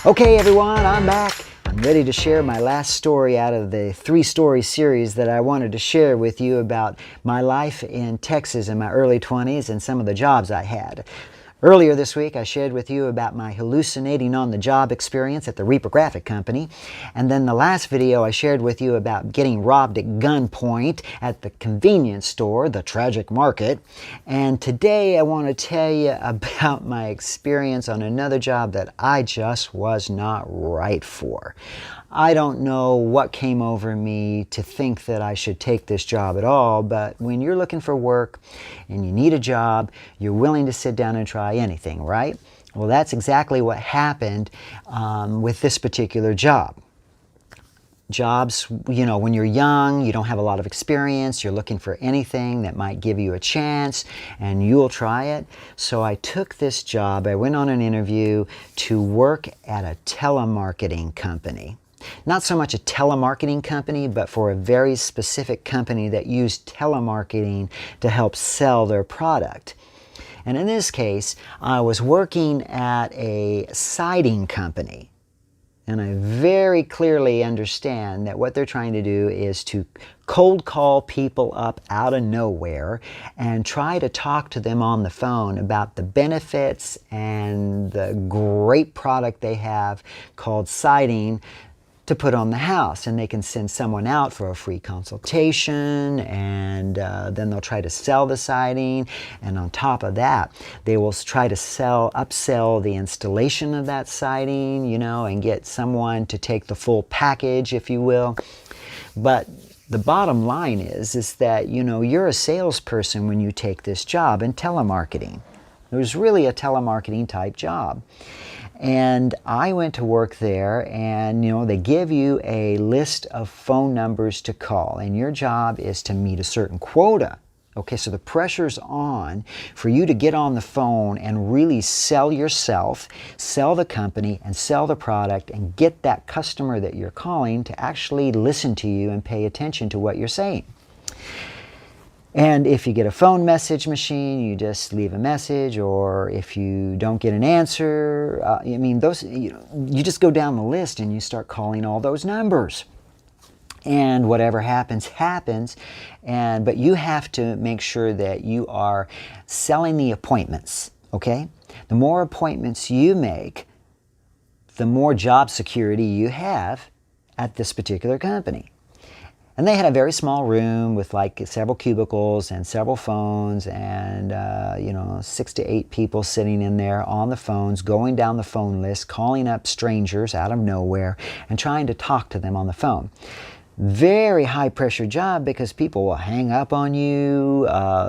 Okay everyone, I'm back. I'm ready to share my last story out of the 3-story series that I wanted to share with you about my life in Texas in my early 20s and some of the jobs I had. Earlier this week, I shared with you about my hallucinating on the job experience at the reprographic company. And then the last video, I shared with you about getting robbed at gunpoint at the convenience store, the tragic market. And today, I want to tell you about my experience on another job that I just was not right for. I don't know what came over me to think that I should take this job at all, but when you're looking for work and you need a job, you're willing to sit down and try anything, right? Well, that's exactly what happened with this particular job. Jobs, when you're young, you don't have a lot of experience, you're looking for anything that might give you a chance, and you'll try it. So I took this job, I went on an interview to work at a telemarketing company. Not so much a telemarketing company, but for a very specific company that used telemarketing to help sell their product. And in this case, I was working at a siding company. And I very clearly understand that what they're trying to do is to cold call people up out of nowhere and try to talk to them on the phone about the benefits and the great product they have called siding to put on the house. And they can send someone out for a free consultation, and then they'll try to sell the siding, and on top of that they will try to upsell the installation of that siding, and get someone to take the full package, if you will. But the bottom line is that you're a salesperson when you take this job in telemarketing. It was really a telemarketing type job. And I went to work there, and they give you a list of phone numbers to call, and your job is to meet a certain quota. Okay, so the pressure's on for you to get on the phone and really sell yourself, sell the company, and sell the product, and get that customer that you're calling to actually listen to you and pay attention to what you're saying. And if you get a phone message machine, you just leave a message, or if you don't get an answer, you just go down the list and you start calling all those numbers. And whatever happens, happens. But you have to make sure that you are selling the appointments, okay? The more appointments you make, the more job security you have at this particular company. And they had a very small room with several cubicles and several phones, and 6 to 8 people sitting in there on the phones, going down the phone list, calling up strangers out of nowhere and trying to talk to them on the phone. Very high pressure job, because people will hang up on you.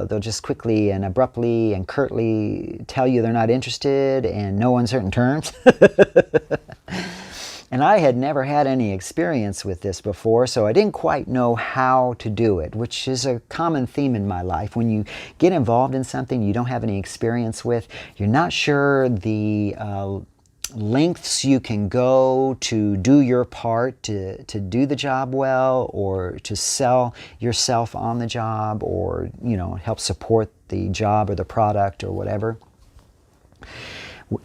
They'll just quickly and abruptly and curtly tell you they're not interested in no uncertain terms. And I had never had any experience with this before, so I didn't quite know how to do it, which is a common theme in my life. When you get involved in something you don't have any experience with, you're not sure the lengths you can go to do your part to do the job well, or to sell yourself on the job, or help support the job or the product or whatever.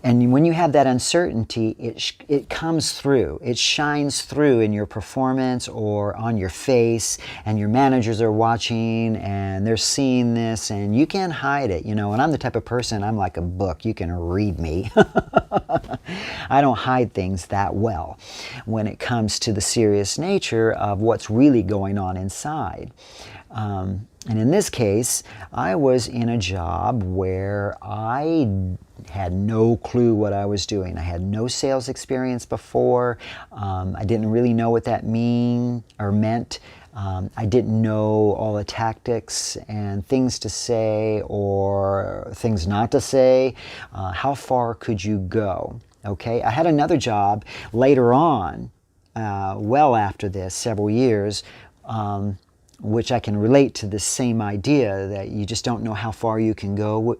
And when you have that uncertainty, it comes through. It shines through in your performance or on your face, and your managers are watching and they're seeing this, and you can't hide it, And I'm the type of person, I'm like a book. You can read me. I don't hide things that well when it comes to the serious nature of what's really going on inside. And in this case, I was in a job where I had no clue what I was doing. I had no sales experience before. I didn't really know what that meant. I didn't know all the tactics and things to say or things not to say. How far could you go? Okay, I had another job later on, well after this, several years, which I can relate to the same idea that you just don't know how far you can go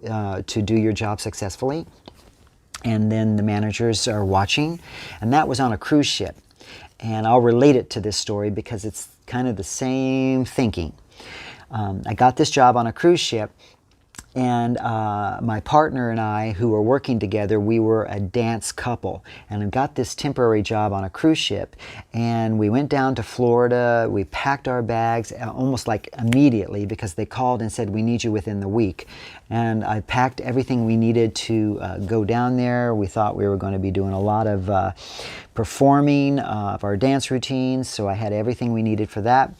to do your job successfully. And then the managers are watching, and that was on a cruise ship. And I'll relate it to this story because it's kind of the same thinking. I got this job on a cruise ship, And my partner and I, who were working together, we were a dance couple. And I got this temporary job on a cruise ship. And we went down to Florida. We packed our bags almost like immediately because they called and said, we need you within the week. And I packed everything we needed to go down there. We thought we were going to be doing a lot of performing of our dance routines. So I had everything we needed for that.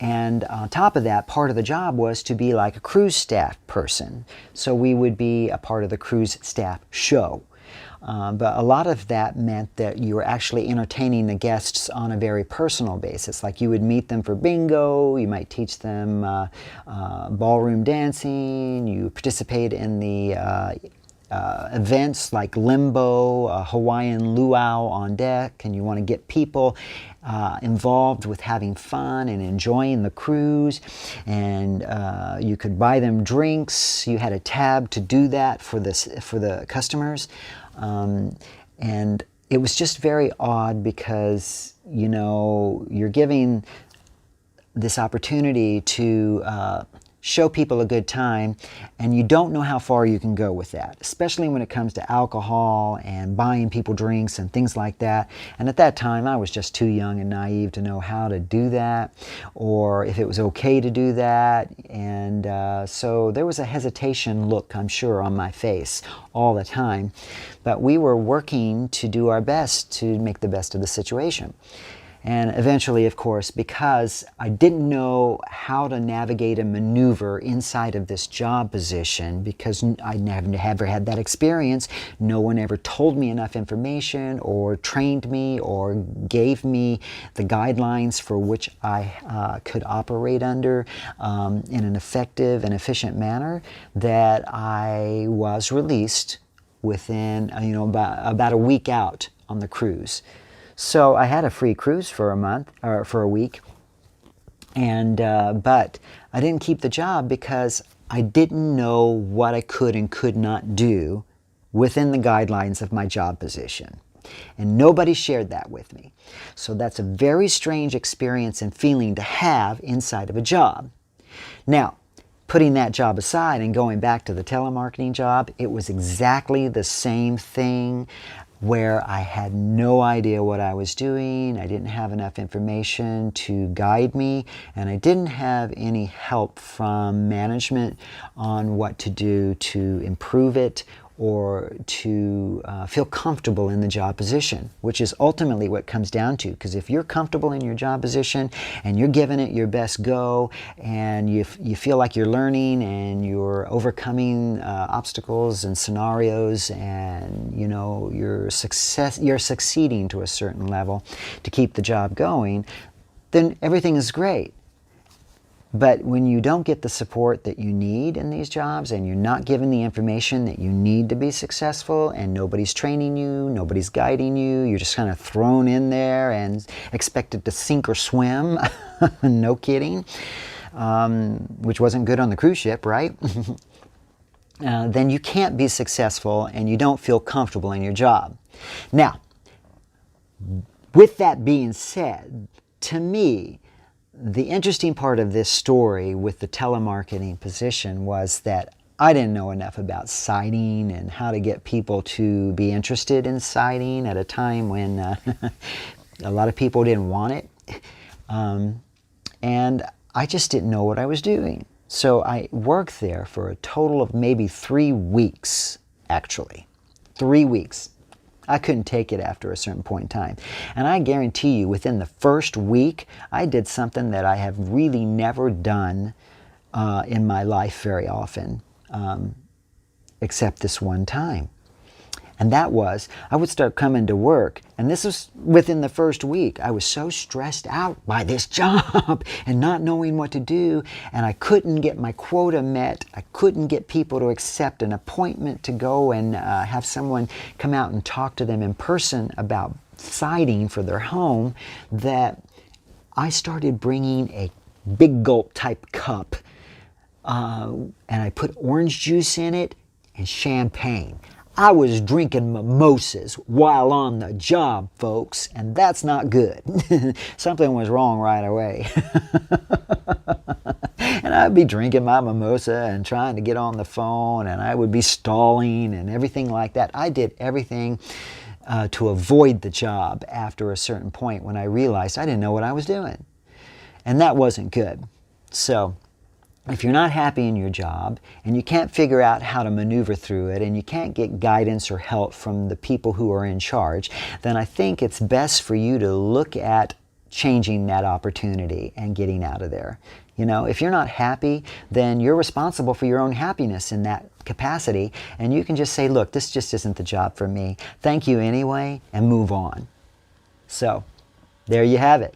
And on top of that, part of the job was to be like a cruise staff person. So we would be a part of the cruise staff show. But a lot of that meant that you were actually entertaining the guests on a very personal basis. Like you would meet them for bingo, you might teach them ballroom dancing, you participate in the events like limbo, Hawaiian luau on deck, and you want to get people involved with having fun and enjoying the cruise. And you could buy them drinks. You had a tab to do that for the customers. And it was just very odd because, you know, you're giving this opportunity to show people a good time, and you don't know how far you can go with that, especially when it comes to alcohol and buying people drinks and things like that. And at that time, I was just too young and naive to know how to do that or if it was okay to do that. And so there was a hesitation look, I'm sure, on my face all the time. But we were working to do our best to make the best of the situation. And eventually, of course, because I didn't know how to navigate and maneuver inside of this job position, because I never had that experience, no one ever told me enough information or trained me or gave me the guidelines for which I could operate under in an effective and efficient manner, that I was released within about a week out on the cruise. So I had a free cruise for a month, or for a week, and but I didn't keep the job because I didn't know what I could and could not do within the guidelines of my job position. And nobody shared that with me. So that's a very strange experience and feeling to have inside of a job. Now, putting that job aside and going back to the telemarketing job, it was exactly the same thing, where I had no idea what I was doing. I didn't have enough information to guide me, and I didn't have any help from management on what to do to improve it or to feel comfortable in the job position, which is ultimately what it comes down to. Because if you're comfortable in your job position and you're giving it your best go, and you feel like you're learning and you're overcoming obstacles and scenarios, and you know you're succeeding to a certain level to keep the job going, then everything is great. But when you don't get the support that you need in these jobs, and you're not given the information that you need to be successful, and nobody's training you, nobody's guiding you, you're just kind of thrown in there and expected to sink or swim, no kidding, which wasn't good on the cruise ship, right? Then you can't be successful and you don't feel comfortable in your job. Now, with that being said, to me, the interesting part of this story with the telemarketing position was that I didn't know enough about sighting and how to get people to be interested in sighting at a time when a lot of people didn't want it. And I just didn't know what I was doing. So I worked there for a total of maybe 3 weeks, actually. 3 weeks. I couldn't take it after a certain point in time. And I guarantee you, within the first week, I did something that I have really never done in my life very often, except this one time. And that was, I would start coming to work, and this was within the first week. I was so stressed out by this job and not knowing what to do, and I couldn't get my quota met. I couldn't get people to accept an appointment to go and have someone come out and talk to them in person about siding for their home, that I started bringing a big gulp type cup, and I put orange juice in it and champagne. I was drinking mimosas while on the job, folks, and that's not good. Something was wrong right away. And And I'd be drinking my mimosa and trying to get on the phone, and I would be stalling and everything like that. I did everything to avoid the job after a certain point when I realized I didn't know what I was doing. And that wasn't good. So if you're not happy in your job and you can't figure out how to maneuver through it and you can't get guidance or help from the people who are in charge, then I think it's best for you to look at changing that opportunity and getting out of there. You know, if you're not happy, then you're responsible for your own happiness in that capacity, and you can just say, look, this just isn't the job for me. Thank you anyway, and move on. So, there you have it.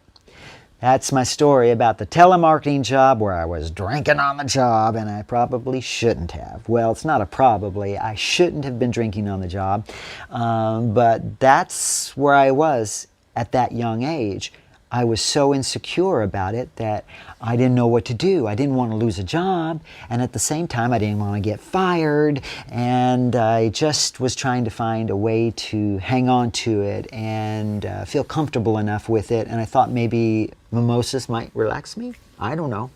That's my story about the telemarketing job where I was drinking on the job, and I probably shouldn't have. Well, it's not a probably. I shouldn't have been drinking on the job, but that's where I was at that young age. I was so insecure about it that I didn't know what to do. I didn't want to lose a job, and at the same time I didn't want to get fired, and I just was trying to find a way to hang on to it and feel comfortable enough with it, and I thought maybe mimosas might relax me. I don't know.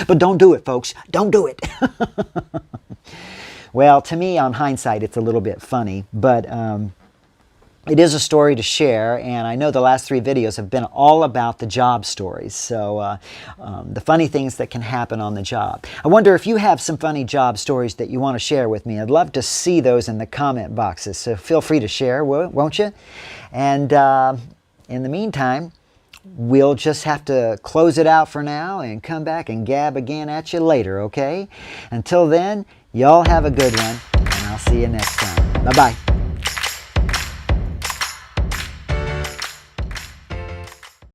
But don't do it, folks. Don't do it. Well, to me, on hindsight, it's a little bit funny, but it is a story to share, and I know the last 3 videos have been all about the job stories, so the funny things that can happen on the job. I wonder if you have some funny job stories that you want to share with me. I'd love to see those in the comment boxes, so feel free to share, won't you? And in the meantime, we'll just have to close it out for now and come back and gab again at you later, okay? Until then, y'all have a good one, and I'll see you next time. Bye-bye.